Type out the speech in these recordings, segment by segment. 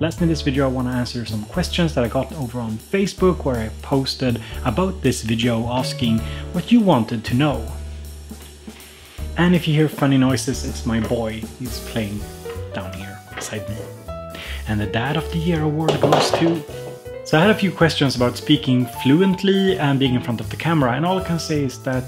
Lastly in this video I want to answer some questions that I got over on Facebook, where I posted about this video asking what you wanted to know. And if you hear funny noises, it's my boy. He's playing down here beside me. And the Dad of the Year award goes to... So I had a few questions about speaking fluently and being in front of the camera, and all I can say is that,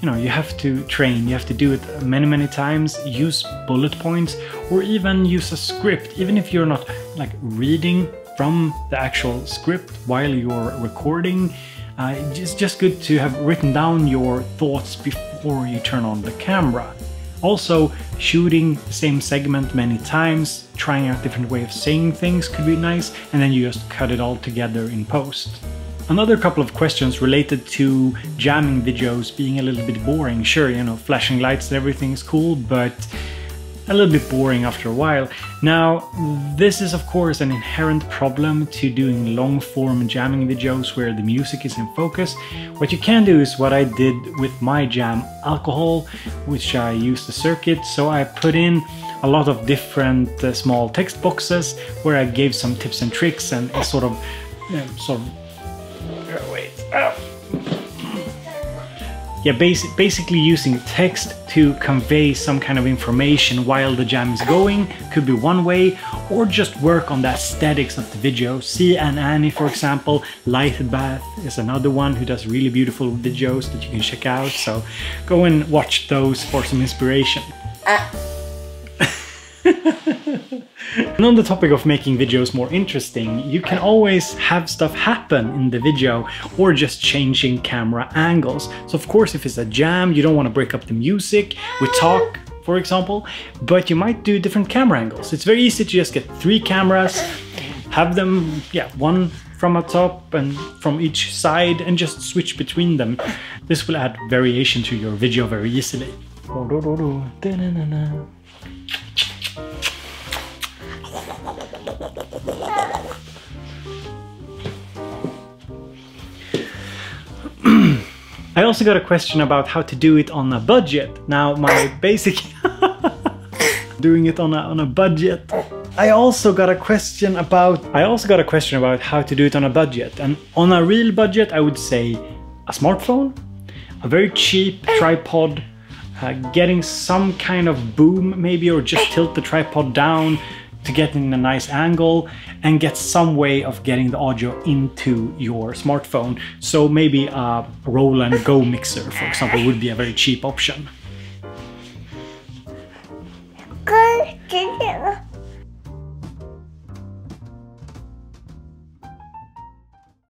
you know, you have to train, you have to do it many times, use bullet points, or even use a script, even if you're not like reading from the actual script while you're recording. It's just good to have written down your thoughts before you turn on the camera. Also, shooting the same segment many times, trying out different way of saying things could be nice, and then you just cut it all together in post. Another couple of questions related to jamming videos being a little bit boring. Sure, you know, flashing lights and everything is cool, but a little bit boring after a while. Now, this is of course an inherent problem to doing long-form jamming videos where the music is in focus. What you can do is what I did with my jam Alcohol, which I used the circuit, so I put in a lot of different small text boxes where I gave some tips and tricks and basically using text to convey some kind of information while the jam is going could be one way, or just work on the aesthetics of the video. C and Annie, for example, Light Bath is another one who does really beautiful videos that you can check out, so go and watch those for some inspiration. And on the topic of making videos more interesting, you can always have stuff happen in the video, or just changing camera angles. So of course, if it's a jam, you don't want to break up the music with talk, for example, but you might do different camera angles. It's very easy to just get 3 cameras, have them, one from a top and from each side, and just switch between them. This will add variation to your video very easily. I also got a question about how to do it on a budget. Now, my basic doing it on a budget. I also got a question about how to do it on a budget. And on a real budget, I would say a smartphone, a very cheap tripod, getting some kind of boom maybe, or just tilt the tripod down to get in a nice angle, and get some way of getting the audio into your smartphone. So maybe a roll and go mixer, for example, would be a very cheap option.